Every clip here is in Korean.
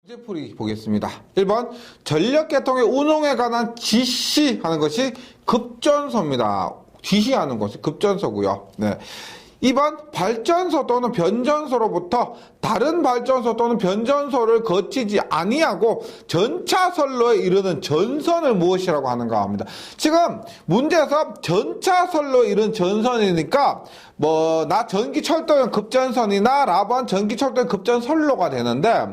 문제풀이 보겠습니다. 1번 전력계통의 운용에 관한 지시하는 것이 급전소입니다. 지시하는 것이 급전소고요. 네. 2번 발전소 또는 변전소로부터 다른 발전소 또는 변전소를 거치지 아니하고 전차선로에 이르는 전선을 무엇이라고 하는가 합니다. 지금 문제에서 전차선로에 이르는 전선이니까 나 전기철도용 급전선이나 라번 전기철도용 급전선로가 되는데,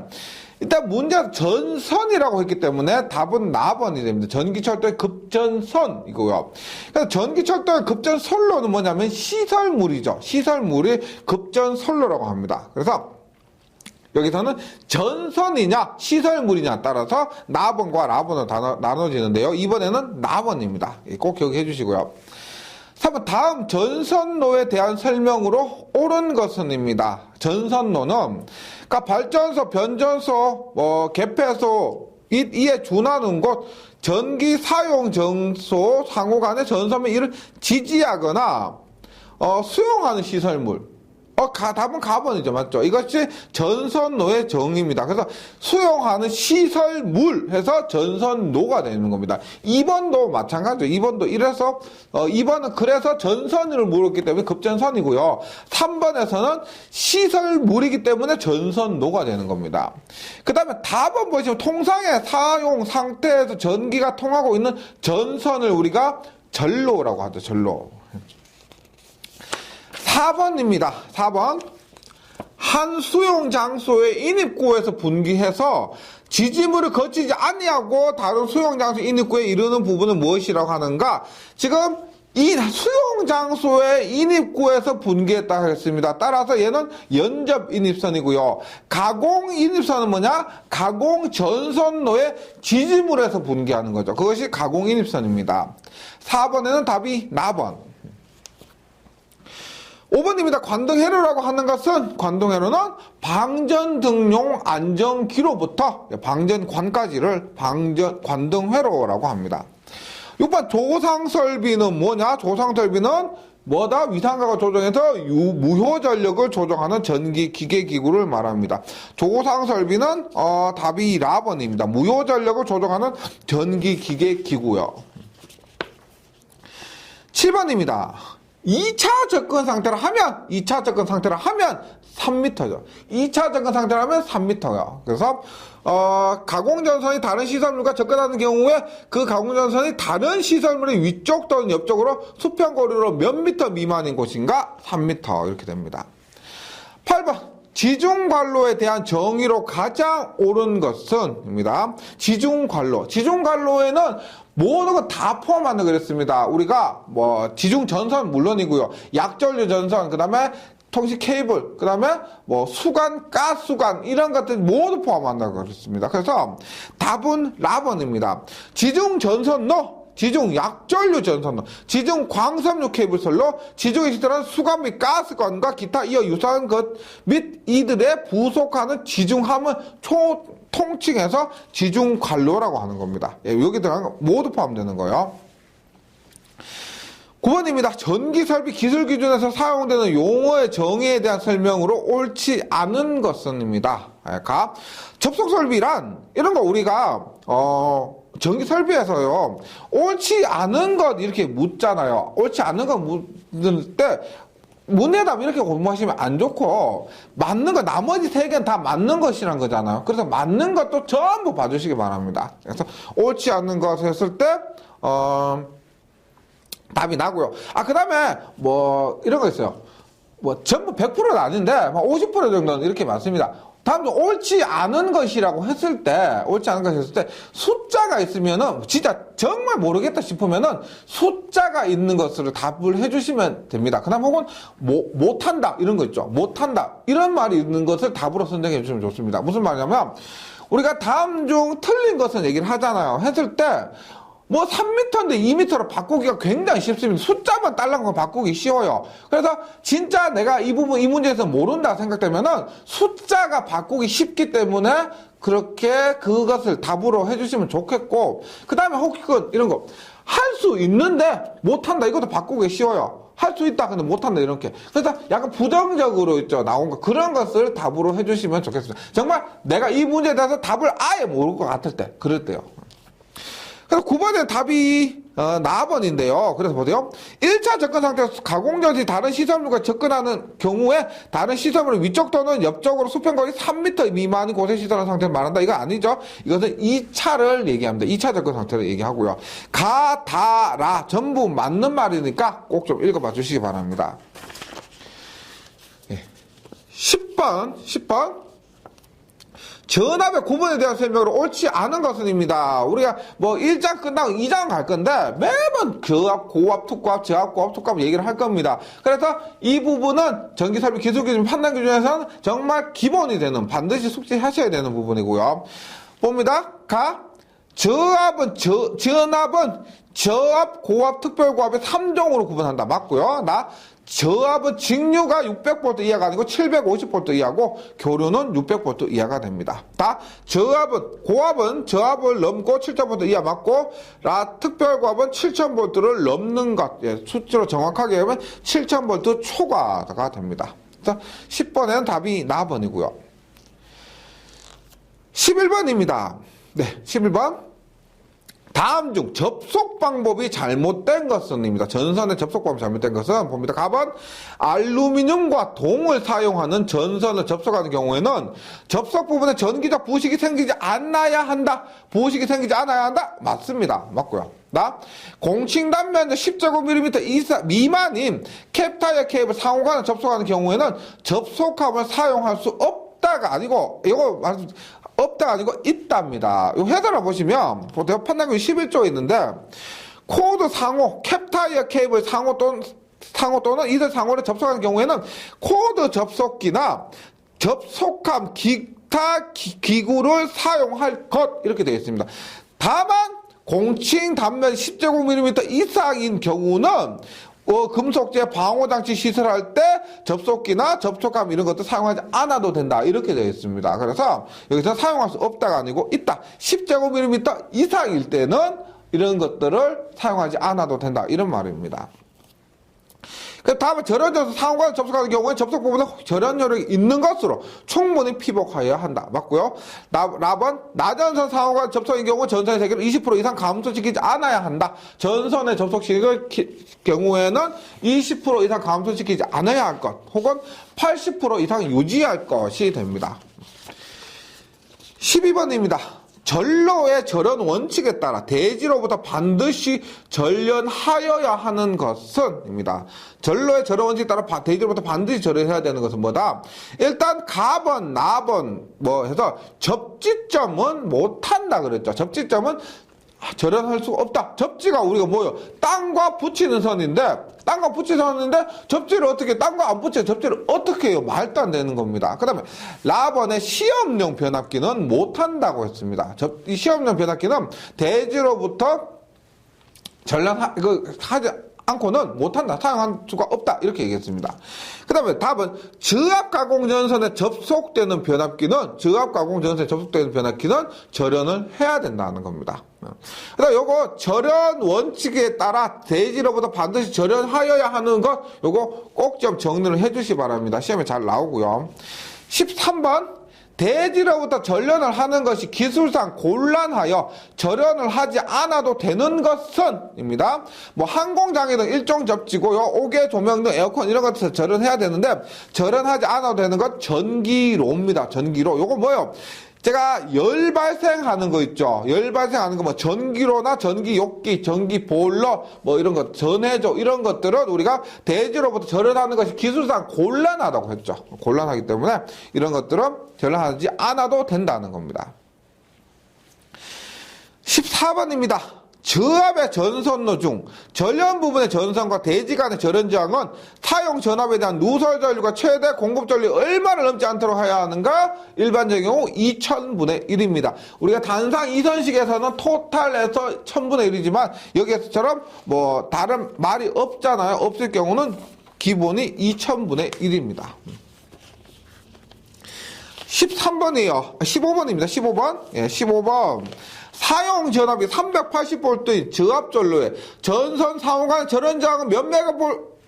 일단 문제에서 전선이라고 했기 때문에 답은 나번이 됩니다. 전기철도의 급전선이고요. 그래서 전기철도의 급전선로는 뭐냐면 시설물이죠. 시설물이 급전선로라고 합니다. 그래서 여기서는 전선이냐 시설물이냐 따라서 나번과 라번으로 나눠지는데요. 이번에는 나번입니다. 꼭 기억해 주시고요. 3번 다음 전선로에 대한 설명으로 옳은 것은입니다. 전선로는 그러니까 발전소, 변전소, 개폐소 이에 준하는 곳, 전기 사용 정소 상호 간의 전선의 이를 지지하거나 수용하는 시설물. 답은 가번이죠. 맞죠? 이것이 전선로의 정의입니다. 그래서 수용하는 시설물 해서 전선로가 되는 겁니다. 2번도 마찬가지죠. 2번도 이래서, 2번은 그래서 전선을 물었기 때문에 급전선이고요. 3번에서는 시설물이기 때문에 전선로가 되는 겁니다. 그 다음에 답은 보시면 통상의 사용 상태에서 전기가 통하고 있는 전선을 우리가 전로라고 하죠. 전로. 4번입니다. 4번. 한 수용 장소의 인입구에서 분기해서 지지물을 거치지 아니하고 다른 수용 장소 인입구에 이르는 부분은 무엇이라고 하는가? 지금 이 수용 장소의 인입구에서 분기했다 했습니다. 따라서 얘는 연접 인입선이고요. 가공 인입선은 뭐냐? 가공 전선로의 지지물에서 분기하는 거죠. 그것이 가공 인입선입니다. 4번에는 답이 나번. 5번입니다. 관등회로라고 하는 것은, 관등회로는 방전등용 안전기로부터 방전관까지를 관등회로라고 합니다. 6번 조상설비는 뭐냐? 조상설비는 뭐다? 위상각을 조정해서 무효전력을 조정하는 전기기계기구를 말합니다. 조상설비는 답이 라번입니다. 무효전력을 조정하는 전기기계기구요. 7번입니다. 2차 접근 상태를 하면 3m죠. 2차 접근 상태를 하면 3m요. 그래서 가공전선이 다른 시설물과 접근하는 경우에 그 가공전선이 다른 시설물의 위쪽 또는 옆쪽으로 수평거리로 몇 미터 미만인 곳인가? 3m 이렇게 됩니다. 8번 지중관로에 대한 정의로 가장 옳은 것은입니다. 지중관로에는 모든 거 다 포함한다 그랬습니다. 우리가 지중전선 물론이고요. 약전류 전선, 그 다음에 통신 케이블, 그 다음에 수관, 가스관 이런 것들 모두 포함한다고 그랬습니다. 그래서 답은 라번입니다. 지중전선로, 지중 약전류 전선로, 지중 광섬유 케이블선로, 지중에 시설한 수관 및 가스관과 기타 이어 유사한 것 및 이들에 부속하는 지중함을 통칭해서 지중관로라고 하는 겁니다. 여기 들어간 거 모두 포함되는 거예요. 9번입니다. 전기설비 기술기준에서 사용되는 용어의 정의에 대한 설명으로 옳지 않은 것은입니다. 그러니까 접속설비란 이런 거 우리가 전기설비에서요 옳지 않은 것 이렇게 묻잖아요. 옳지 않은 것 묻을 때 문해답 이렇게 공부하시면 안 좋고, 맞는 거, 나머지 세 개는 다 맞는 것이란 거잖아요. 그래서 맞는 것도 전부 봐주시기 바랍니다. 그래서 옳지 않는 것 했을 때, 답이 나고요. 그 다음에, 이런 거 있어요. 전부 100%는 아닌데, 50% 정도는 이렇게 맞습니다. 다음에 옳지 않은 것이라고 했을 때, 숫자가 있으면은, 진짜 정말 모르겠다 싶으면은, 숫자가 있는 것으로 답을 해주시면 됩니다. 그 다음 혹은, 못한다, 이런 거 있죠. 못한다. 이런 말이 있는 것을 답으로 선정해 주시면 좋습니다. 무슨 말이냐면, 우리가 다음 중 틀린 것은 얘기를 하잖아요. 했을 때, 3m인데 2m로 바꾸기가 굉장히 쉽습니다. 숫자만 딸랑 거 바꾸기 쉬워요. 그래서 진짜 내가 이 문제에서 모른다 생각되면은 숫자가 바꾸기 쉽기 때문에 그렇게 그것을 답으로 해주시면 좋겠고, 그 다음에 혹시 이런 거, 할 수 있는데 못한다. 이것도 바꾸기 쉬워요. 할 수 있다. 근데 못한다. 이렇게. 그래서 약간 부정적으로 있죠. 나온 거. 그런 것을 답으로 해주시면 좋겠습니다. 정말 내가 이 문제에 대해서 답을 아예 모를 것 같을 때. 그럴 때요. 그래서 9번의 답이 나번인데요. 그래서 보세요. 1차 접근 상태에서 가공전지 다른 시설물과 접근하는 경우에 다른 시설물의 위쪽 또는 옆쪽으로 수평거리 3m 미만인 곳에 시설한 상태를 말한다. 이거 아니죠. 이것은 2차를 얘기합니다. 2차 접근 상태를 얘기하고요. 가, 다, 라 전부 맞는 말이니까 꼭 좀 읽어봐 주시기 바랍니다. 10번. 전압의 구분에 대한 설명으로 옳지 않은 것은입니다. 우리가 뭐 1장 끝나고 2장 갈 건데 매번 저압, 고압, 특고압, 저압, 고압, 특고압 얘기를 할 겁니다. 그래서 이 부분은 전기설비 기술기준 판단 기준에서는 정말 기본이 되는 반드시 숙지하셔야 되는 부분이고요. 봅니다. 전압은 저압, 고압, 특별고압의 3종으로 구분한다. 맞고요. 저압은 직류가 600V 이하가 아니고 750V 이하고 교류는 600V 이하가 됩니다. 고압은 저압을 넘고 7000V 이하 맞고 특별고압은 7000V를 넘는 것. 수치로 정확하게 하면 7000V 초과가 됩니다. 10번에는 답이 나번이고요. 11번입니다. 네, 11번. 다음 중 접속 방법이 잘못된 것은입니다. 전선의 접속 방법이 잘못된 것은 봅니다. 가번 알루미늄과 동을 사용하는 전선을 접속하는 경우에는 접속 부분에 전기적 부식이 생기지 않아야 한다. 부식이 생기지 않아야 한다. 맞습니다. 맞고요. 공칭 단면 10제곱미리미터 이상 미만인 캡타이어 케이블 상호간을 접속하는 경우에는 접속함을 사용할 수 없다가 아니고 없다가 아니고 있답니다. 이 해설을 보시면 판단규 11조에 있는데 코드 상호, 캡타이어 케이블 상호 또는 이들 상호를 접속하는 경우에는 코드 접속기나 접속함 기타 기구를 사용할 것 이렇게 되어 있습니다. 다만 공칭 단면 10제곱미리미터 이상인 경우는 금속재 방호장치 시설할 때 접속기나 접촉감 이런 것도 사용하지 않아도 된다. 이렇게 되어 있습니다. 그래서 여기서 사용할 수 없다가 아니고 있다. 10제곱미리미터 이상일 때는 이런 것들을 사용하지 않아도 된다. 이런 말입니다. 다음에 절연져서 상호간을 접속하는 경우에 접속 부분에 절연요령이 있는 것으로 충분히 피복하여야 한다. 맞고요. 라번 나전선 상호간 접속인 경우 전선의 세기를 20% 이상 감소시키지 않아야 한다. 전선의 접속식을 경우에는 20% 이상 감소시키지 않아야 할 것 혹은 80% 이상 유지할 것이 됩니다. 12번입니다. 전로의 절연 원칙에 따라 대지로부터 반드시 절연하여야 하는 것은입니다. 전로의 절연 원칙에 따라 대지로부터 반드시 절연해야 되는 것은 뭐다? 일단 가번, 나번 해서 접지점은 못한다 그랬죠. 접지점은 절연할 수가 없다. 접지가 우리가 뭐예요? 땅과 붙이는 선인데 접지를 어떻게 땅과 안 붙여 접지를 어떻게 해요? 말도 안 되는 겁니다. 그 다음에 라번의 시험용 변압기는 못한다고 했습니다. 이 시험용 변압기는 대지로부터 하지 않고는 못한다. 사용할 수가 없다. 이렇게 얘기했습니다. 그 다음에 답은 저압가공전선에 접속되는 변압기는 절연을 해야 된다는 겁니다. 그 다음 요거 절연 원칙에 따라 대지로부터 반드시 절연하여야 하는 것 요거 꼭 좀 정리를 해주시 기 바랍니다. 시험에 잘 나오고요. 13번 대지로부터 절연을 하는 것이 기술상 곤란하여 절연을 하지 않아도 되는 것은입니다. 항공장애는 일종 접지고요. 옥외 조명 등 에어컨 이런 것에서 절연해야 되는데 절연하지 않아도 되는 것 전기로입니다. 전기로. 요거 뭐예요? 제가 열 발생하는 거 있죠. 열 발생하는 거 전기로나 전기욕기, 전기보일러 이런 것, 전해조 이런 것들은 우리가 대지로부터 절연하는 것이 기술상 곤란하다고 했죠. 곤란하기 때문에 이런 것들은 절연하지 않아도 된다는 겁니다. 14번입니다. 저압의 전선로 중 절연 부분의 전선과 대지 간의 절연 저항은 사용 전압에 대한 누설 전류가 최대 공급 전류 얼마를 넘지 않도록 해야 하는가? 일반적인 경우 2000분의 1입니다. 우리가 단상 이선식에서는 토탈에서 1000분의 1이지만 여기서처럼 다른 말이 없잖아요. 없을 경우는 기본이 2000분의 1입니다. 13번이에요. 15번입니다. 15번. 15번. 사용 전압이 380V인 저압 전로에 전선 상호간 절연 저항은 몇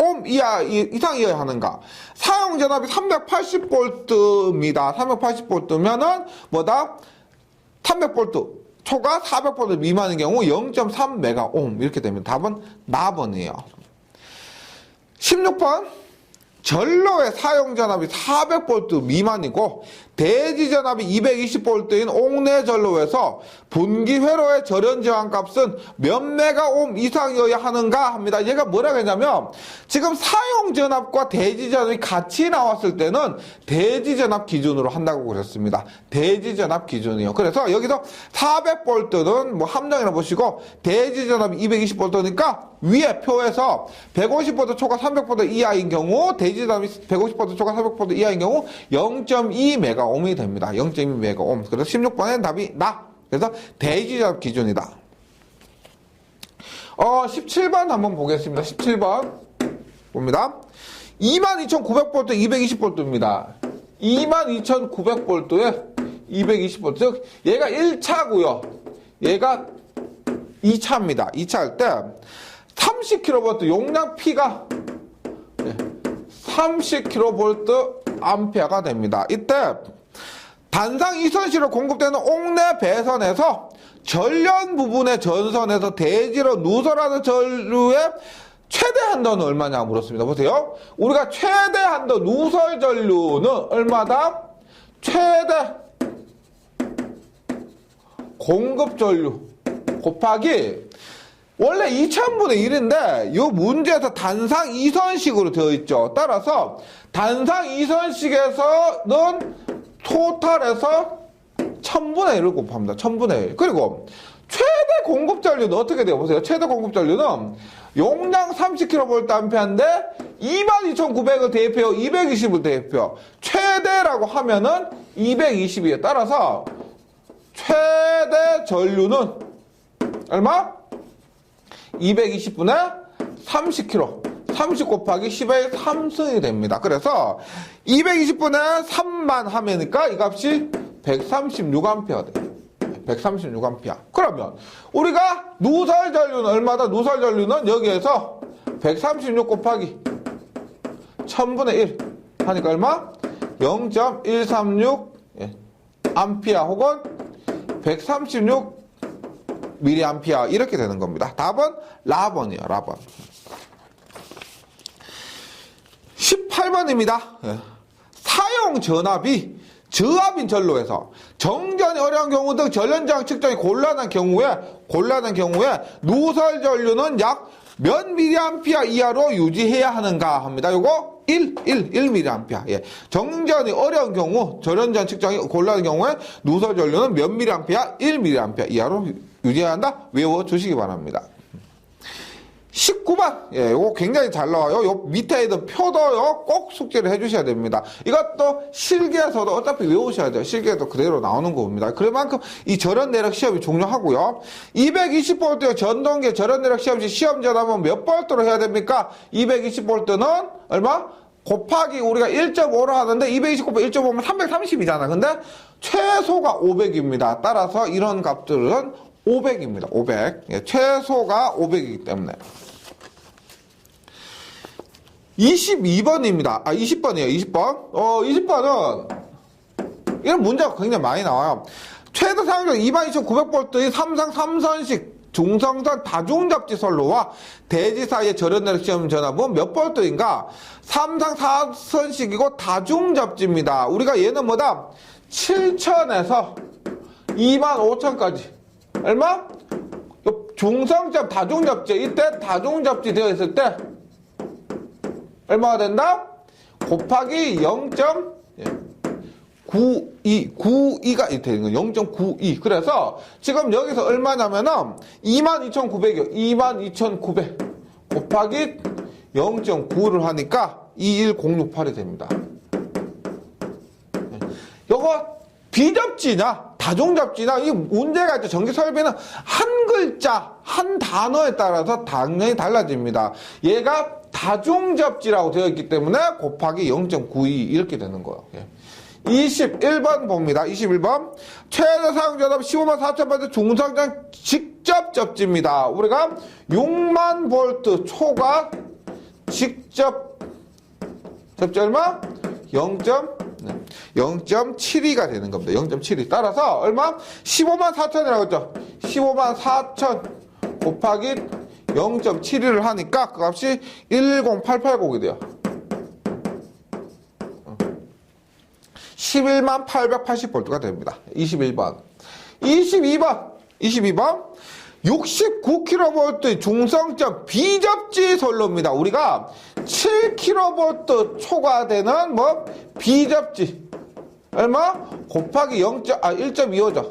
옴 이상이어야 하는가? 사용 전압이 380V입니다. 380V면은 뭐다? 300V 초과 400V 미만인 경우 0.3메가옴 이렇게 되면 답은 나번이에요. 16번 전로의 사용 전압이 400V 미만이고 대지 전압이 220V인 옥내 전로에서 분기 회로의 절연 저항 값은 몇 메가옴 이상이어야 하는가 합니다. 얘가 뭐라고 했냐면 지금 사용 전압과 대지 전압이 같이 나왔을 때는 대지 전압 기준으로 한다고 그랬습니다. 대지 전압 기준이요. 그래서 여기서 400V는 뭐 함정이라 보시고 대지 전압이 220V니까 위에 표에서 150V 초과 300V 이하인 경우 대지 전압이 150V 초과 300V 이하인 경우 0.2메가옴이 됩니다. 0.2메가옴. 그래서 16번의 답이 나. 그래서 대지 전압 기준이다. 17번 한번 보겠습니다. 17번 봅니다. 22,900V 220V입니다. 22,900V에 220V. 즉 얘가 1차고요. 얘가 2차입니다. 2차 할 때 30kV 용량 P가 30kV 암페어가 됩니다. 이때 단상 이선시로 공급되는 옥내 배선에서 전련 부분의 전선에서 대지로 누설하는 전류의 최대 한도는 얼마냐 물었습니다. 보세요. 우리가 최대 한도 누설 전류는 얼마다? 최대 공급 전류 곱하기 원래 2000분의 1인데 이 문제에서 단상 이선식으로 되어 있죠. 따라서 단상 이선식에서는 토탈에서 1000분의 1을 곱합니다. 1000분의 1. 그리고 최대 공급 전류는 어떻게 돼요? 보세요. 최대 공급 전류는 용량 30kVA인데 22,900을 대입해요. 220을 대입해요. 최대라고 하면은 220이에요. 따라서 최대 전류는 얼마? 220분의 30kg. 30 곱하기 10의 3승이 됩니다. 그래서 220분의 3만 하면니까 이 값이 136A 돼요. 136A. 그러면 우리가 누설 전류는 얼마다? 누설 전류는 여기에서 136 곱하기 1000분의 1 하니까 얼마? 0.136 암피아 혹은 136 미리암피아 이렇게 되는 겁니다. 답은 라번이에요. 라번. 18번입니다. 사용 전압이 저압인 전로에서 정전이 어려운 경우 등 전련장 측정이 곤란한 경우에 누설 전류는 약 몇 미리암피아 이하로 유지해야 하는가 합니다. 요거 1 미리암피아. 예. 정전이 어려운 경우, 전련장 측정이 곤란한 경우에 누설 전류는 몇 미리암피아? 1 미리암피아 이하로 유지해야 한다. 외워주시기 바랍니다. 19번. 예, 요거 굉장히 잘 나와요. 요 밑에 있는 표도요, 꼭 숙제를 해주셔야 됩니다. 이것도 실기에서도 어차피 외우셔야 돼요. 실기에도 그대로 나오는 겁니다. 그만큼 이 절연 내력 시험이 중요하고요. 220V 전동기 절연 내력 시험 시 시험 전압은 몇 볼트로 해야 됩니까? 220V는 얼마? 곱하기 우리가 1.5로 하는데 220 곱하기 1.5면 330이잖아. 근데 최소가 500입니다. 따라서 이런 값들은 500입니다. 500. 예, 최소가 500이기 때문에. 22번입니다. 20번이에요. 20번. 20번은 이런 문제가 굉장히 많이 나와요. 최대 사용량 22,900V의 삼상 3선식 중성선 다중접지 선로와 대지 사이의 절연 내력 시험 전압은 몇 볼트인가? 삼상 4선식이고 다중접지입니다. 우리가 얘는 뭐다? 7,000에서 25,000까지. 얼마? 중성점 다중접지. 이때 다중접지 되어 있을 때 얼마가 된다? 곱하기 0.92가 이렇게 되는 거예요. 0.92. 그래서 지금 여기서 얼마냐면은 22,900이요. 22,900 곱하기 0.9를 하니까 21068이 됩니다. 요거 비접지냐 다중접지냐 이 문제가 있죠. 전기 설비는 한 글자 한 단어에 따라서 당연히 달라집니다. 얘가 다중접지라고 되어 있기 때문에 곱하기 0.92 이렇게 되는 거예요. 21번 봅니다. 21번 최대 사용 전압 15만 4천 V 중성장 직접 접지입니다. 우리가 6만 볼트 초과 직접 접지 얼마? 0.72가 되는 겁니다. 0.72. 따라서 얼마? 15만 4천이라고 했죠. 15만 4천 곱하기 0.72를 하니까 그 값이 10880이 돼요. 11만 880볼트가 됩니다. 21번. 22번. 69kV 중성점 비접지 선로입니다. 우리가 7kV 초과되는 비접지 얼마? 곱하기 1.25죠.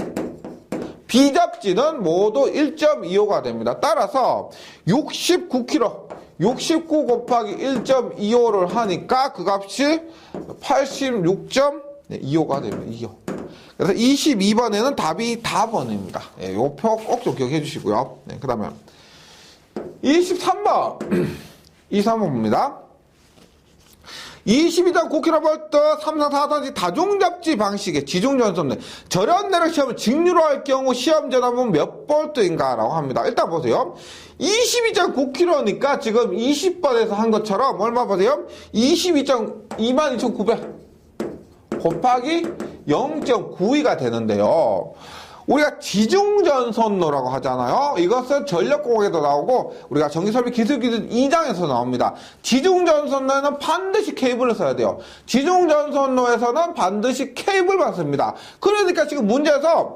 비접지는 모두 1.25가 됩니다. 따라서 69 곱하기 1.25를 하니까 그 값이 86.25가 됩니다. 25. 그래서 22번에는 답이 답번입니다. 예, 요 표 꼭 좀 기억해 주시고요. 네, 그 다음에 23번. 23번입니다. 22.9kV 3상 4단지 다중접지 방식의 지중전선을 절연내력 시험을 직류로 할 경우 시험 전압은 몇 볼트인가 라고 합니다. 일단 보세요. 22.9kV니까 지금 20번에서 한 것처럼 얼마 보세요? 22.22900 곱하기 0.92가 되는데요. 우리가 지중전선로라고 하잖아요. 이것은 전력공학에도 나오고 우리가 전기설비 기술기준 2장에서 나옵니다. 지중전선로에는 반드시 케이블을 써야 돼요. 지중전선로에서는 반드시 케이블만 씁니다. 그러니까 지금 문제에서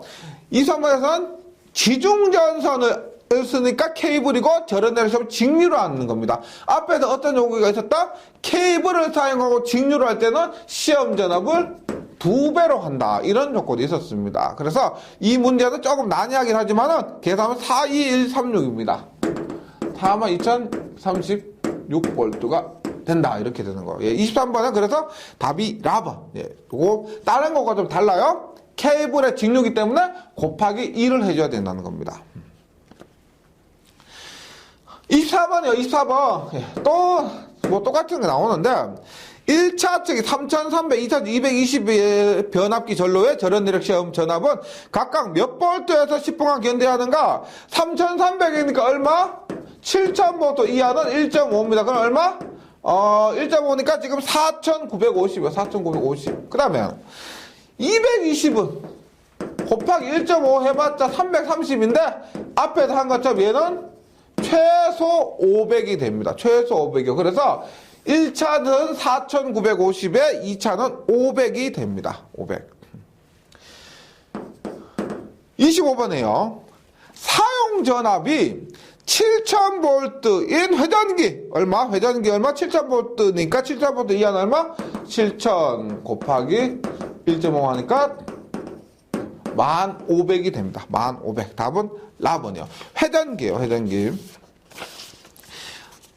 23번에서는 지중전선을 쓰니까 케이블이고 절연내력 시험을 직류로 하는 겁니다. 앞에서 어떤 요구가 있었다? 케이블을 사용하고 직류로 할 때는 시험 전압을 2배로 한다. 이런 조건이 있었습니다. 그래서 이 문제는 조금 난이하긴 하지만은 계산하면 42136입니다. 42,036V가 된다. 이렇게 되는 거예요. 예, 23번은 그래서 답이 라번. 예, 요거 다른 거가 좀 달라요. 케이블의 직류이기 때문에 곱하기 2를 해줘야 된다는 겁니다. 24번이요. 24번. 예, 또 똑같은 게 나오는데 1차 측이 3300, 2차 220의 변압기 전로의 절연내력 시험 전압은 각각 몇 볼트에서 10분간 견뎌야 하는가? 3300이니까 얼마? 7000V 이하는 1.5입니다. 그럼 얼마? 1.5니까 지금 4950이요. 4950. 그 다음에 220은 곱하기 1.5 해봤자 330인데 앞에서 한 것처럼 얘는 최소 500이 됩니다. 최소 500이요. 그래서 1차는 4950에 2차는 500이 됩니다. 500. 25번에요. 사용 전압이 7000V인 회전기 얼마? 회전기 얼마? 7000V니까 7000V 이하는 얼마? 7000 곱하기 1.5 하니까 1500이 됩니다. 1500. 답은 라번이요. 회전기예요. 회전기.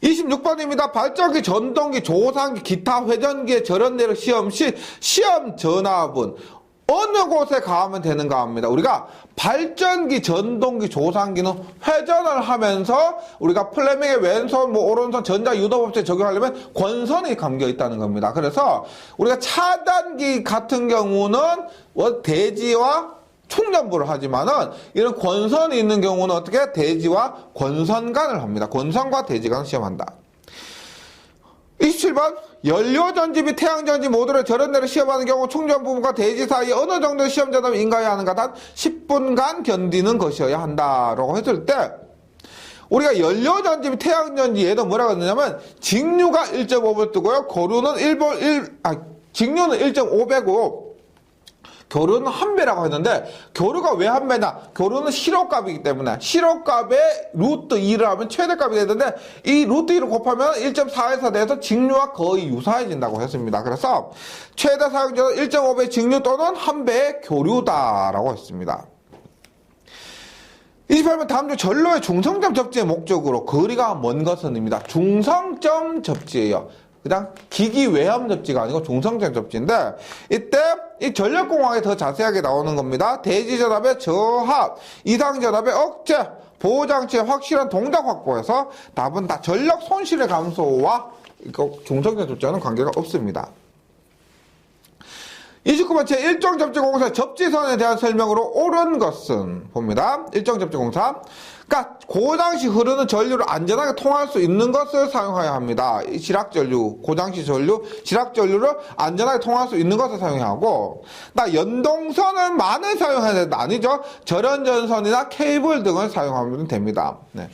26번입니다. 발전기, 전동기, 조상기, 기타 회전기의 절연내력 시험 시 시험 전압은 어느 곳에 가하면 되는가 합니다. 우리가 발전기, 전동기, 조상기는 회전을 하면서 우리가 플레밍의 왼손, 오른손 전자 유도법칙 적용하려면 권선이 감겨 있다는 겁니다. 그래서 우리가 차단기 같은 경우는 대지와 충전부를 하지만은 이런 권선이 있는 경우는 어떻게? 대지와 권선간을 합니다. 권선과 대지간을 시험한다. 27번 연료전지 및 태양전지 모두를 절연내력 시험하는 경우 충전 부분과 대지 사이에 어느 정도의 시험 전압을 인가해야 하는가? 단 10분간 견디는 것이어야 한다라고 했을 때 우리가 연료전지 및 태양전지 얘도 뭐라고 했느냐면 직류가 1.5V고요. 직류는 1.5배고 교류는 1배라고 했는데 교류가 왜 1배냐? 교류는 실효값이기 때문에 실효값에 루트 2를 하면 최대값이 되는데 이 루트 2를 곱하면 1.4에서 돼서 직류와 거의 유사해진다고 했습니다. 그래서 최대 사용자는 1.5배 직류 또는 1배의 교류다라고 했습니다. 28번 다음 중 전로의 중성점 접지의 목적으로 거리가 먼 것은입니다. 중성점 접지예요. 그냥 기기 외함 접지가 아니고 중성점 접지인데 이때 이 전력공학에 더 자세하게 나오는 겁니다. 대지전압의 저하, 이상전압의 억제, 보호장치의 확실한 동작 확보에서 답은 다 전력 손실의 감소와 중성점 접지와는 관계가 없습니다. 29번 제1종접지공사 접지선에 대한 설명으로 옳은 것은 봅니다. 1종접지공사. 그러니까 고장시 흐르는 전류를 안전하게 통할 수 있는 것을 사용해야 합니다. 지락전류, 고장시 전류, 지락전류를 안전하게 통할 수 있는 것을 사용해야 하고, 나 연동선을 많이 사용해야 된다. 아니죠. 절연전선이나 케이블 등을 사용하면 됩니다. 네.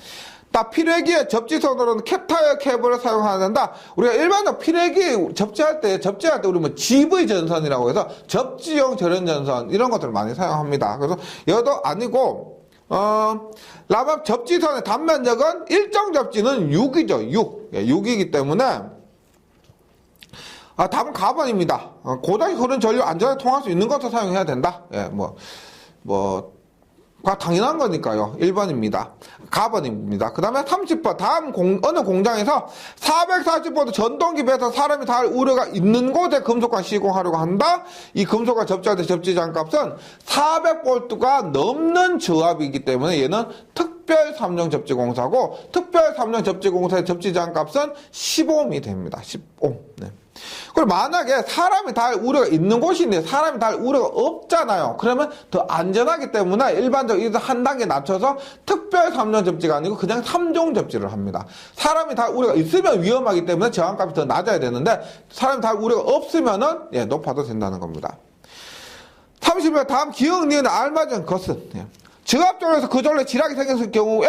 피레기의 접지선으로는 캡타이어 케이블을 사용해야 된다. 우리가 일반적으로 피레기 접지할 때 우리 뭐 GV 전선이라고 해서 접지용 절연전선 이런 것들을 많이 사용합니다. 그래서 여도 아니고, 라밤 접지선의 단면적은 일정 접지는 6이죠. 6. 6이기 때문에, 답은 가번입니다. 고장이 흐른 전류 안전하게 통할 수 있는 것을 사용해야 된다. 예, 당연한 거니까요. 1번입니다. 가번입니다. 그 다음에 30번. 어느 공장에서 440V 전동기 배에서 사람이 닿을 우려가 있는 곳에 금속관 시공하려고 한다. 이 금속관 접지할 때 접지장 값은 400V가 넘는 저압이기 때문에 얘는 특별 3종 접지공사고, 특별 3종 접지공사의 접지장 값은 15ohm이 됩니다. 15ohm. 네. 그리고 만약에 사람이 닿을 우려가 있는 곳인데 사람이 닿을 우려가 없잖아요. 그러면 더 안전하기 때문에 일반적으로 한 단계 낮춰서 특별 3종 접지가 아니고 그냥 3종 접지를 합니다. 사람이 닿을 우려가 있으면 위험하기 때문에 저항값이 더 낮아야 되는데 사람이 닿을 우려가 없으면은 높아도 된다는 겁니다. 30번 다음 기억 니은에 알맞은 것은 저압전로에서 그 전로에 지락이 생겼을 경우에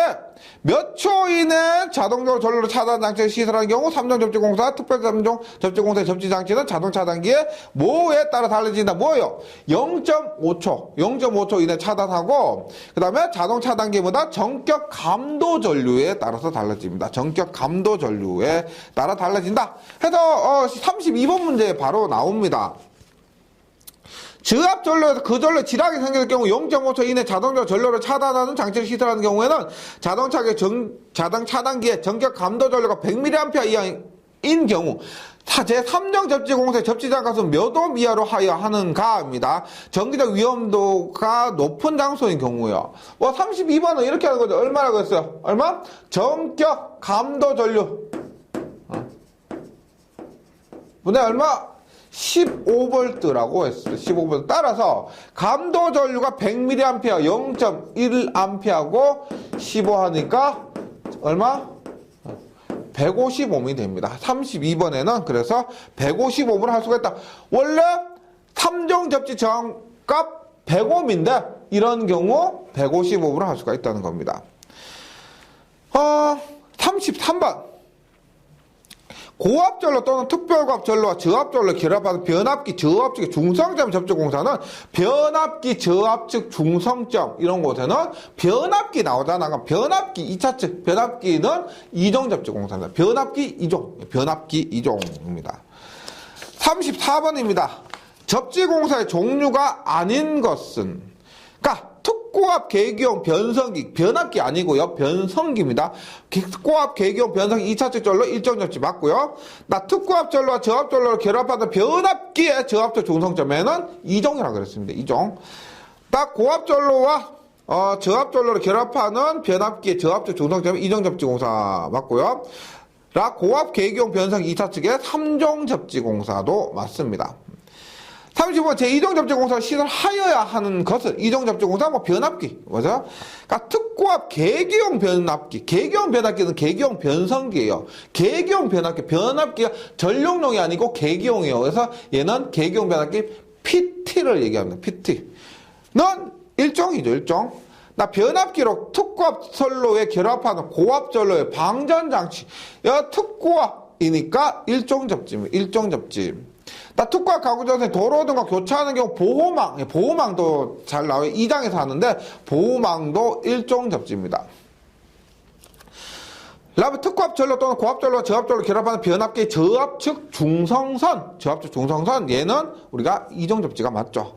몇 초 이내 자동적으로 전로로 차단 장치를 시설하는 경우 3종 접지공사, 특별 3종 접지공사의 접지장치는 자동 차단기의 뭐에 따라 달라진다. 뭐예요? 0.5초. 0.5초 이내 차단하고, 그 다음에 자동 차단기보다 전격 감도 전류에 따라서 달라집니다. 전격 감도 전류에 따라 달라진다. 해서 32번 문제에 바로 나옵니다. 저압 전로에서 그 전로에 지락이 생길 경우 0.5초 이내 자동적으로 전로를 차단하는 장치를 시설하는 경우에는 자동차의 자동 차단기의 전격 감도 전류가 100mA 이하인 경우 제3종 접지공사의 접지장 값은 몇 ohm 이하로 하여 하는가입니다. 전기적 위험도가 높은 장소인 경우요. 32번은 이렇게 하는 거죠. 얼마라고 했어요? 얼마? 전격 감도 전류. 분해 얼마? 15V라고 했어요. 15V. 따라서 감도 전류가 100mA 0.1A고 15 하니까 얼마? 150ohm이 됩니다. 32번에는 그래서 150ohm을 할 수가 있다. 원래 3종 접지 저항값 100ohm인데 이런 경우 150ohm을 할 수가 있다는 겁니다. 33번. 고압전로 또는 특별고압 전로와 저압전로를 결합하는 변압기 저압측의 중성점 접지공사는 변압기 저압측 중성점 이런 곳에는 변압기 나오잖아. 그럼 변압기 2차측 변압기는 2종 접지공사입니다. 변압기 2종. 변압기 2종입니다. 34번입니다. 접지공사의 종류가 아닌 것은 특고압 계기용 변성기, 변압기 아니고요. 변성기입니다. 특고압 계기용 변성기 2차측 전로 일정 접지 맞고요. 특고압 전로와 저압 전로를 결합하는 변압기의 저압적 중성점에는 2종이라고 그랬습니다. 2종. 고압 전로와 저압 전로를 결합하는 변압기의 저압적 중성점은 2종 접지 공사 맞고요. 고압 계기용 변성기 2차측의 3종 접지 공사도 맞습니다. 35번 제2종 접지공사를 시설하여야 하는 것은 2종 접지공사 변압기 맞아? 특고압 계기용 변압기 계기용 변압기는 계기용 변성기예요. 계기용 변압기가 전력용이 아니고 계기용이에요. 그래서 얘는 계기용 변압기 PT를 얘기합니다. PT는 일종이죠. 일종. 변압기로 특고압 선로에 결합하는 고압 전로의 방전장치 특고압이니까 일종 접지입니다. 일종 접지. 특고압 가구 전선에 도로 등과 교차하는 경우 보호망도 잘 나와요. 2장에서 하는데 보호망도 일종 접지입니다. 특고압 전로 또는 고압 전로와 저압 전로 결합하는 변압기의 저압측 중성선 얘는 우리가 2종 접지가 맞죠.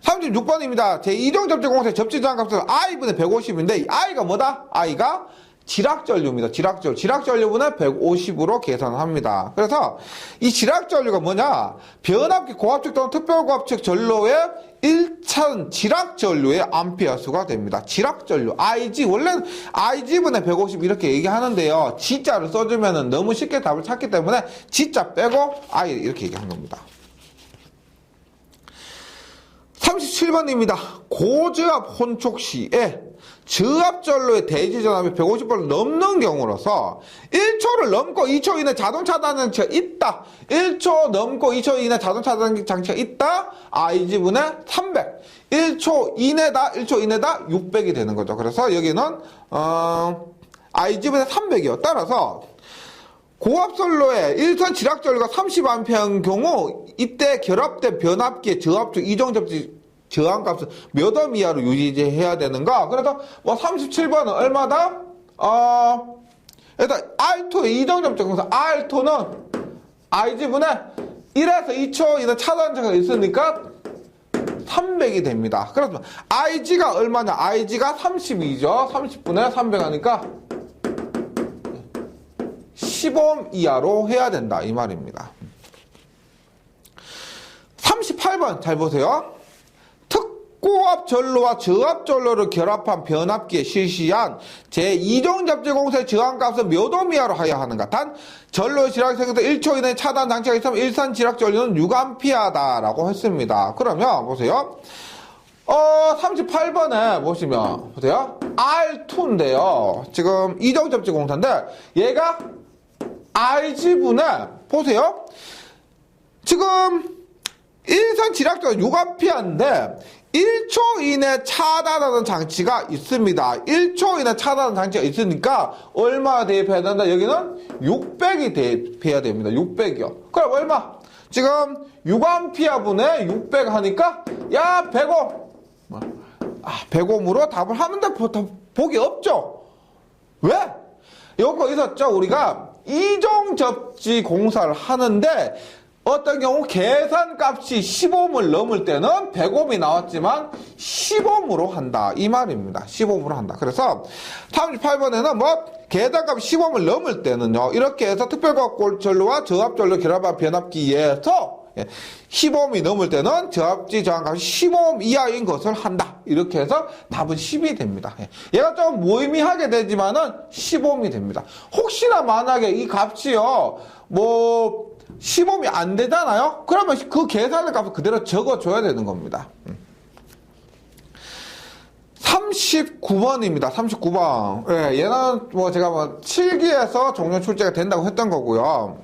36번입니다. 제2종 접지 공사의 접지장 값은 I분의 150인데 이 I가 뭐다? I가 지락전류입니다. 지락전류분의 150으로 계산합니다. 그래서 이 지락전류가 뭐냐? 변압기 고압측 또는 특별고압측 전로의 1차 지락전류의 암페어 수가 됩니다. 지락전류 IG 원래는 IG분의 150 이렇게 얘기하는데요. G자를 써주면 너무 쉽게 답을 찾기 때문에 G자 빼고 I 이렇게 얘기한 겁니다. 37번입니다. 고저압 혼촉 시에 저압전로의 대지전압이 150번을 넘는 경우로서 1초를 넘고 2초 이내 자동 차단 장치가 있다. 1초 넘고 2초 이내 자동 차단 장치가 있다. IG분의 300. 1초 이내다. 1초 이내다. 600이 되는 거죠. 그래서 여기는 IG분의 300이요. 따라서 고압선로의 일선 지락전류가 30A인 경우 이때 결합된 변압기의 저압중 이정접지 저항값은 몇 옴 이하로 유지해야 되는가? 그래서 뭐 37번은 얼마다? 일단 R2의 이정접지 공사 R2는 IG분의 1에서 2초 이내 차단자가 있으니까 300이 됩니다. 그래서 IG가 얼마냐? IG가 32죠. 30분의 300 하니까 10옴 이하로 해야 된다. 이 말입니다. 38번 잘 보세요. 특고압 전로와 저압 전로를 결합한 변압기에 실시한 제2종 접지공사의 저항값은 몇 옴 이하로 하여야 하는가? 단 전로의 지락이 생겨서 1초 이내 차단 장치가 있으면 일산 지락 전류는 6A다라고 했습니다. 그러면 보세요. 38번에 보시면 보세요. R2인데요. 지금 이종 접지공사인데 얘가 RG분의 보세요. 지금 일선 지락전 6A인데 1초 이내 차단하는 장치가 있습니다. 1초 이내 차단하는 장치가 있으니까 얼마 대입해야 된다? 여기는 600이 대입해야 됩니다. 600이요. 그럼 얼마? 지금 6A분의 600 하니까 야 100옴. 100옴으로 답을 하는데 복이 없죠. 왜? 요거 있었죠. 우리가 이종 접지 공사를 하는데 어떤 경우 계산값이 10옴을 넘을 때는 100옴이 나왔지만 10옴으로 한다. 이 말입니다. 10옴으로 한다. 그래서 38번에는 뭐 계산값이 10옴을 넘을 때는요. 이렇게 해서 특별고압 전로와 저압 전로 결합한 변압기에서 10옴이 넘을 때는 저압지 저항값이 10옴 이하인 것을 한다. 이렇게 해서 답은 10이 됩니다. 얘가 좀 무의미하게 되지만은 10옴이 됩니다. 혹시나 만약에 이 값이요, 뭐 10옴이 안 되잖아요? 그러면 그 계산의 값을 그대로 적어줘야 되는 겁니다. 39번입니다. 39번. 예, 얘는 뭐 제가 뭐 7기에서 종료 출제가 된다고 했던 거고요.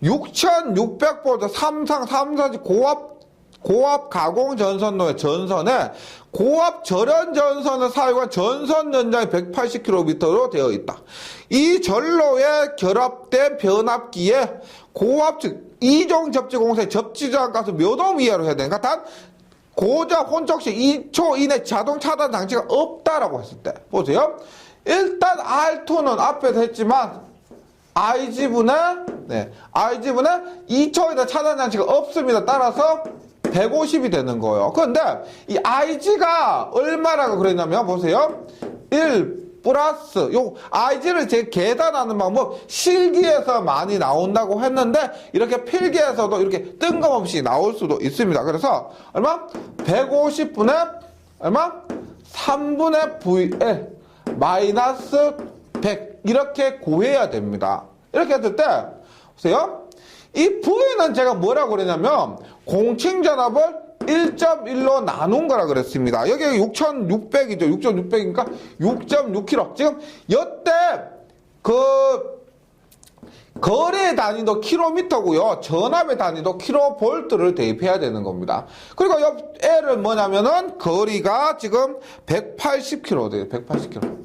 6600V 삼사지 고압 가공 전선로의 전선에 고압 절연 전선을 사용한 전선 연장이 180km로 되어 있다. 이 전로에 결합된 변압기에 고압 즉 이종 접지 공사의 접지 저항값은 몇 옴 이하로 해야 되는가? 단 고저압 혼촉 시 2초 이내 자동 차단 장치가 없다라고 했을 때 보세요. 일단 R2는 앞에서 했지만 IG분의 2초 이내 차단 장치가 없습니다. 따라서 150이 되는 거예요. 그런데 이 IG가 얼마라고 그랬냐면 보세요. 1 플러스 요 IG를 제 계산하는 방법 실기에서 많이 나온다고 했는데 이렇게 필기에서도 이렇게 뜬금없이 나올 수도 있습니다. 그래서 얼마? 150분의 얼마? 3분의 VL 마이너스 100 이렇게 구해야 됩니다. 이렇게 했을 때 보세요. 이 V는 제가 뭐라고 그랬냐면 공칭전압을 1.1로 나눈 거라 그랬습니다. 여기 6,600이죠. 6,600이니까 6.6kg. 지금 여태 거리의 단위도 킬로미터고요. 전압의 단위도 킬로볼트를 대입해야 되는 겁니다. 그리고 옆 L은 뭐냐면은 거리가 지금 180km 돼요. 180km.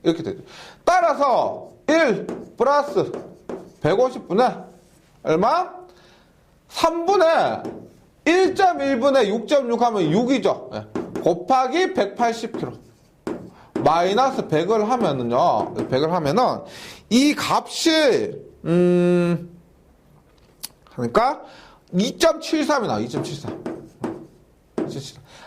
이렇게 되죠. 따라서 1 플러스 150분의 얼마? 3분의 1.1분의 6.6 하면 6이죠. 곱하기 180km. 마이너스 100을 하면은요, 100을 하면은, 이 값이, 그러니까 2.73이 나와, 2.73.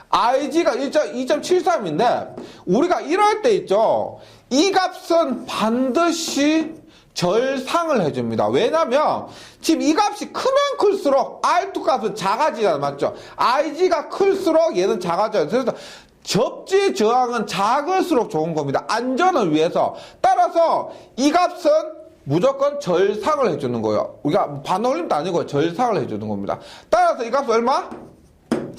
IG가 2.73인데, 우리가 이럴 때 있죠. 이 값은 반드시 절상을 해줍니다. 왜냐면 지금 이 값이 크면 클수록 R2 값은 작아지잖아요. 맞죠? IG가 클수록 얘는 작아져요. 그래서 접지 저항은 작을수록 좋은 겁니다. 안전을 위해서. 따라서 이 값은 무조건 절상을 해주는 거예요. 우리가 반올림도 아니고 절상을 해주는 겁니다. 따라서 이 값은 얼마?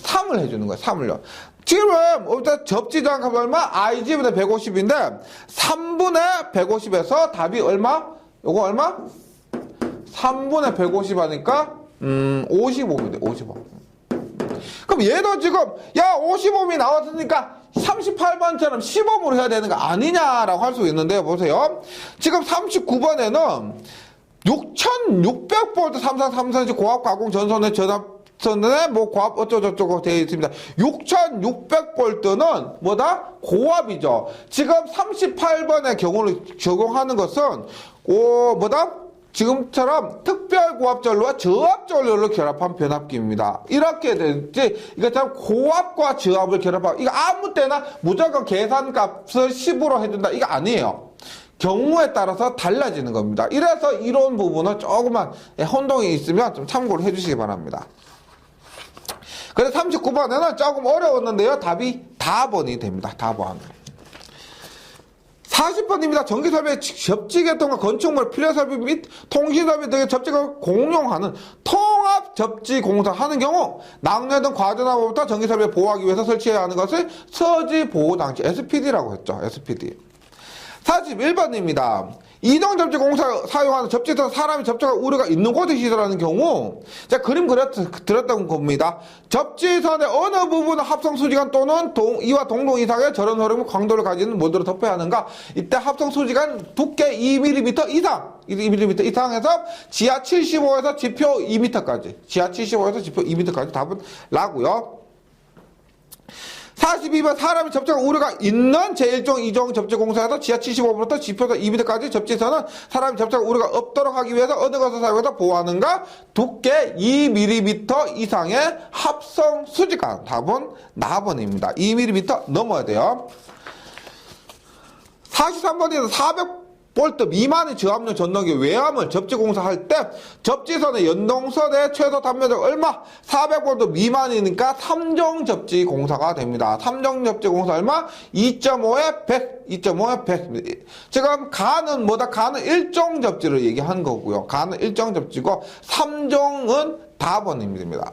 3을 해주는 거예요. 3을요. 지금 일단 접지 저항값 얼마? IG보다 150인데 3분의 150에서 답이 얼마? 요거 얼마? 3분의 150 하니까 55인데 55. 그럼 얘도 지금 야 55이 나왔으니까 38번처럼 10옴으로 해야 되는 거 아니냐라고 할 수 있는데요. 보세요. 지금 39번에는 6600V 3334 고압 가공 전선의 전압선에 뭐 고압 어쩌고저쩌고 되어 있습니다. 6600V는 뭐다? 고압이죠. 지금 38번의 경우를 적용하는 것은 뭐다? 지금처럼 특별고압전로와 저압전로를 결합한 변압기입니다. 이렇게 될지 이것처럼 고압과 저압을 결합하고 이거 아무 때나 무조건 계산값을 10으로 해준다. 이거 아니에요. 경우에 따라서 달라지는 겁니다. 이래서 이런 부분은 조금만 혼동이 있으면 좀 참고를 해주시기 바랍니다. 그래서 39번에는 조금 어려웠는데요. 답이 다번이 됩니다. 다번. 40번입니다. 전기설비, 접지계통과 건축물, 필요설비 및 통신설비 등의 접지를 공용하는 통합접지공사 하는 경우 낙뢰 등 과전화로부터 전기설비를 보호하기 위해서 설치해야 하는 것을 서지보호장치 SPD라고 했죠. SPD. 41번입니다. 이동접지공사 사용하는 접지선 사람이 접촉할 우려가 있는 곳에 시설하는 경우 자 그림 드렸던 겁니다. 접지선의 어느 부분은 합성수지관 또는 이와 동동 이상의 저런 흐름 광도를 가지는 모드로 덮여야 하는가. 이때 합성수지관 두께 2mm 이상 2mm 이상에서 지하 75에서 지표 2m까지 지하 75에서 지표 2m까지 답은 라고요. 42번 사람이 접촉할 우려가 있는 제1종, 2종 접지공사에서 지하 75부터 지표서 2m까지 접지선은 사람이 접촉할 우려가 없도록 하기 위해서 어느 것을 사용해서 보호하는가? 두께 2mm 이상의 합성 수지관. 답은 나번입니다. 2mm 넘어야 돼요. 43번에서 400V 미만의 저압용 전동기 외암을 접지공사할 때 접지선의 연동선의 최소 단면적 얼마? 400V 미만이니까 3종 접지공사가 됩니다. 3종 접지공사 얼마? 2.5에 100, 2.5에 100. 지금 가는 뭐다? 가는 1종 접지를 얘기한 거고요. 가는 1종 접지고 3종은 다번입니다.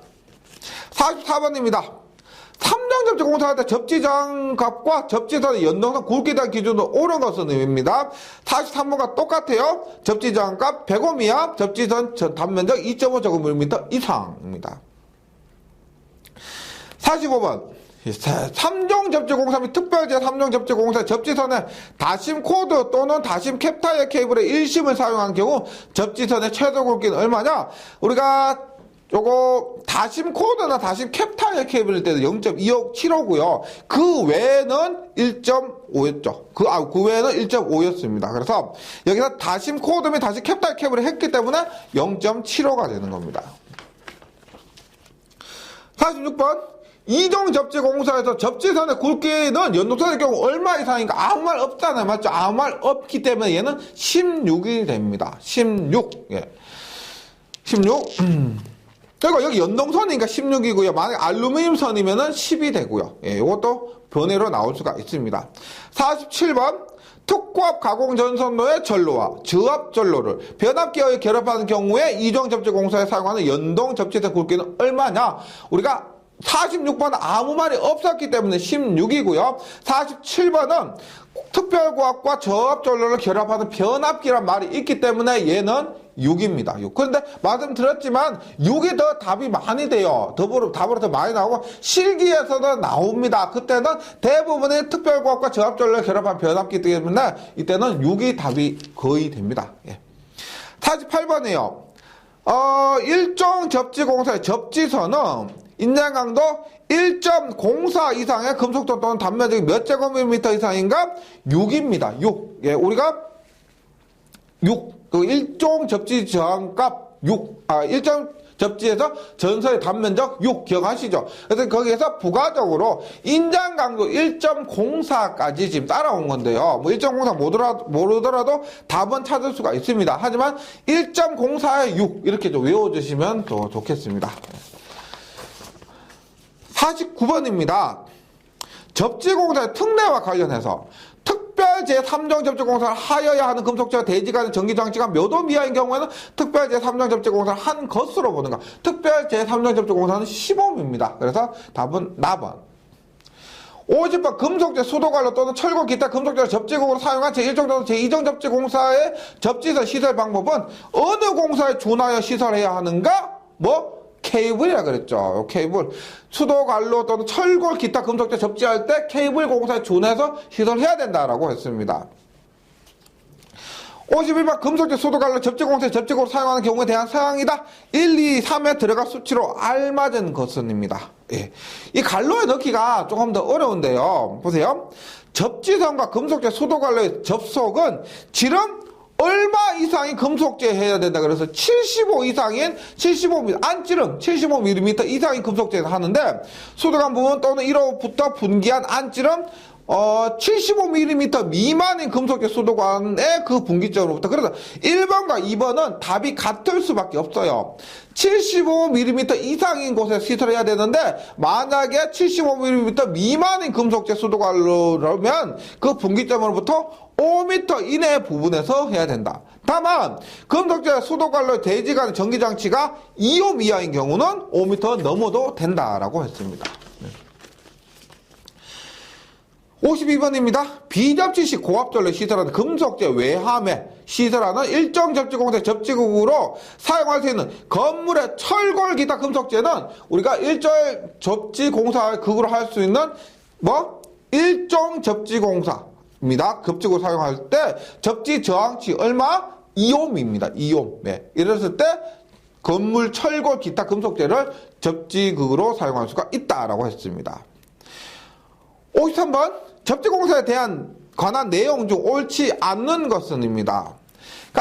44번입니다. 3종 접지 공사할 때 접지장갑과 접지선의 연동선 굵기에 대한 기준으로 옳은 것은 입니다. 43번과 똑같아요. 접지장갑 105 이하, 접지선 단면적 2.5제곱미터 이상입니다. 45번 3종 접지공사 및 특별제 3종 접지공사 접지선의 다심 코드 또는 다심 캡타이어 케이블의 1심을 사용한 경우 접지선의 최소 굵기는 얼마냐? 우리가 요거 다심 코드나 다심 캡타이어 케이블일 때는 0.275고요. 그 외에는 1.5였죠. 그 외에는 1.5였습니다. 그래서 여기서 다심 코드 및 다심 캡타이어 케이블을 했기 때문에 0.75가 되는 겁니다. 46번 2종 접지공사에서 접지선의 굵기는 연동선의 경우 얼마 이상인가? 아무 말 없잖아요. 맞죠? 아무 말 없기 때문에 얘는 16이 됩니다. 16. 예. 16. 그리고 여기 연동선이니까 16이고요. 만약 알루미늄 선이면은 10이 되고요. 예, 이것도 변해로 나올 수가 있습니다. 47번 특고압 가공 전선로의 전로와 저압 전로를 변압기와 결합하는 경우에 2종 접지 공사에 사용하는 연동 접지선 굵기는 얼마냐? 우리가 46번은 아무 말이 없었기 때문에 16이고요. 47번은 특별고압과 저압전로를 결합하는 변압기란 말이 있기 때문에 얘는 6입니다. 6. 그런데 말씀드렸지만 6이 더 답이 많이 돼요. 답으로 더 많이 나오고 실기에서도 나옵니다. 그때는 대부분의 특별고압과 저압전로를 결합한 변압기 때문에 이때는 6이 답이 거의 됩니다. 예. 48번이에요. 1종 접지공사의 접지선은 인장 강도 1.04 이상의 금속도 또는 단면적이 몇 제곱미터 이상인가? 6입니다. 6. 예, 우리가 6. 그 1종 접지 저항값 6. 1종 접지에서 전선의 단면적 6 기억하시죠? 그래서 거기에서 부가적으로 인장 강도 1.04까지 지금 따라온 건데요. 뭐 1.04 모르더라도 답은 찾을 수가 있습니다. 하지만 1.04에 6 이렇게 좀 외워주시면 더 좋겠습니다. 49번입니다. 접지공사의 특례와 관련해서 특별 특별 제3종 접촉공사를 하여야 하는 금속재와 대지 간의 전기장치가 몇 옴 이하인 경우에는 특별 제3종 접촉공사를 한 것으로 보는가. 특별 제3종 접촉공사는 10옴입니다. 그래서 답은 나번. 50번 금속재 수도관로 또는 철골 기타 금속재를 접지국으로 사용한 제1종 또는 제2종 접지공사의 접지선 시설 방법은 어느 공사에 준하여 시설해야 하는가? 케이블이라 그랬죠. 케이블. 수도관로 또는 철골 기타 금속재 접지할 때 케이블 공사에 준해서 시설해야 된다라고 했습니다. 51번 금속재 수도관로 접지공사에 접지국으로 사용하는 경우에 대한 사항이다. 1, 2, 3에 들어갈 수치로 알맞은 것은입니다. 예. 이 갈로에 넣기가 조금 더 어려운데요. 보세요. 접지선과 금속재 수도관로의 접속은 지름 얼마 이상인 금속재 해야 된다. 그래서 75 이상인 75mm, 안지름 75mm 이상인 금속재에서 하는데, 수도관 부분 또는 1호부터 분기한 안지름 75mm 미만인 금속재 수도관의 그 분기점으로부터. 그래서 1번과 2번은 답이 같을 수밖에 없어요. 75mm 이상인 곳에 시설해야 되는데, 만약에 75mm 미만인 금속재 수도관로라면 그 분기점으로부터 5m 이내 부분에서 해야 된다. 다만 금속재 수도관로의 대지 간의 전기장치가 2옴 이하인 경우는 5m 넘어도 된다라고 했습니다. 52번입니다. 비접지식 고압전로 시설하는 금속재 외함에 시설하는 일정 접지공사 접지국으로 사용할 수 있는 건물의 철골 기타 금속재는 우리가 일절 접지공사극으로 할 수 있는 일종 접지공사입니다. 접지국으로 사용할 때 접지 저항치 얼마? 2옴입니다. 2옴. 네. 이랬을 때 건물 철골 기타 금속재를 접지극으로 사용할 수가 있다라고 했습니다. 53번 접지공사에 대한 관한 내용 중 옳지 않는 것은입니다.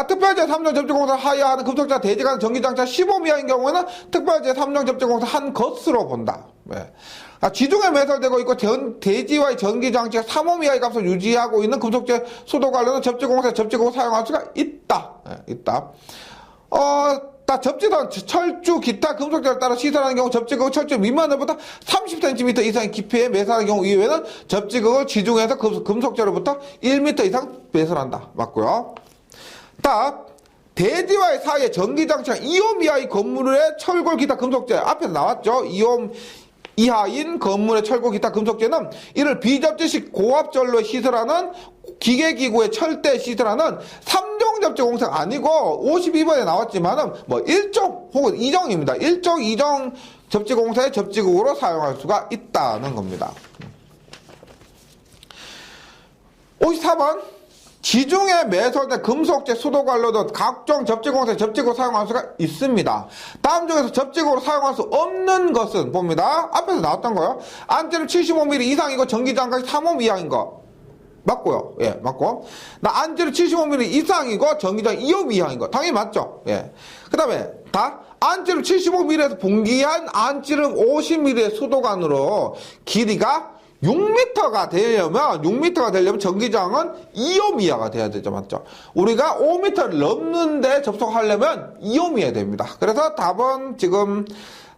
특별 제3종 접지공사 하여야 하는 금속재와 대지 간의 전기장치가 15옴 이하인 경우에는 특별 제3종 접지공사 한 것으로 본다. 네. 지중해 매설되고 있고 대지와의 전기장치가 3옴 이하의 값을 유지하고 있는 금속재 수도관로는 접지공사에 접지국으로 사용할 수가 있다. 네, 있다. 접지선, 철주, 기타 금속재를 따라 시설하는 경우 접지극을 철주 미만으로부터 30cm 이상의 깊이에 매설하는 경우 이외에는 접지극을 지중해에서 금속재로부터 1m 이상 매설한다. 맞고요. 답. 대지와의 사이에 전기장치가 2옴 이하의 건물의 철골 기타 금속재. 앞에서 나왔죠. 2옴 이하인 건물의 철골 기타 금속재는 이를 비접지식 고압전로에 시설하는 기계기구의 철대에 시설하는 3종 접지공사가 아니고 52번에 나왔지만은 1종 혹은 2종입니다. 1종, 2종 접지공사의 접지국으로 사용할 수가 있다는 겁니다. 54번 지중해 매설된 금속재 수도관로 등 각종 접지공사에 접지국으로 사용할 수가 있습니다. 다음 중에서 접지국으로 사용할 수 없는 것은 봅니다. 앞에서 나왔던 거요. 안지름 75mm 이상이고 전기장까지 3옴 이하인 거. 맞고요. 예, 맞고. 안지름 75mm 이상이고 전기장 2옴 이하인 거. 당연히 맞죠. 예. 그 다음에 안지름 75mm에서 분기한 안지름 50mm의 수도관으로 길이가 6m가 되려면 전기장은 2옴 이하가 돼야 되죠. 맞죠? 우리가 5m를 넘는데 접속하려면 2옴 이하 됩니다. 그래서 답은 지금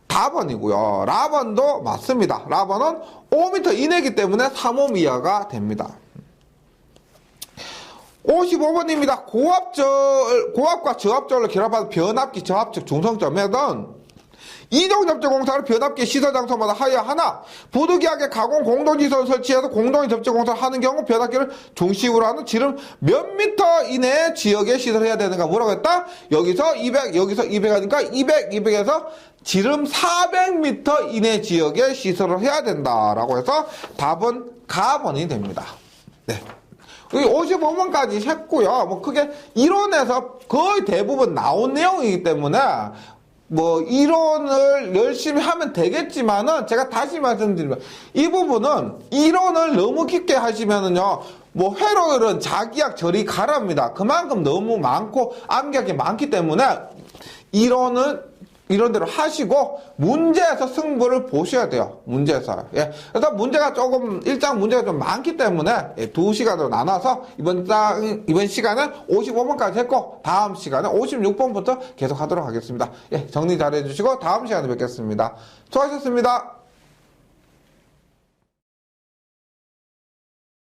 답번이고요. 라번도 맞습니다. 라번은 5m 이내이기 때문에 3옴 이하가 됩니다. 55번입니다. 고압과 저압전을 결합한 변압기 저압적 중성점에는 이종 접지공사를 변압기 시설 장소마다 하여야 하나, 부득이하게 가공 공동시설을 설치해서 공동의 접지공사를 하는 경우 변압기를 중심으로 하는 지름 몇 미터 이내 지역에 시설해야 되는가. 뭐라고 했다? 여기서 200, 여기서 200 하니까 200, 200에서 지름 400m 이내 지역에 시설을 해야 된다라고 해서 답은 가번이 됩니다. 네. 여기 55번까지 했고요. 크게 이론에서 거의 대부분 나온 내용이기 때문에 이론을 열심히 하면 되겠지만은, 제가 다시 말씀드리면, 이 부분은 이론을 너무 깊게 하시면은요, 회로율은 자기약 저리 가랍니다. 그만큼 너무 많고, 암기할 게 많기 때문에, 이론대로 하시고, 문제에서 승부를 보셔야 돼요. 문제에서. 예. 그래서 문제가 일장 문제가 좀 많기 때문에, 2시간으로 나눠서, 이번 시간은 55번까지 했고, 다음 시간은 56번부터 계속 하도록 하겠습니다. 예. 정리 잘 해주시고, 다음 시간에 뵙겠습니다. 수고하셨습니다.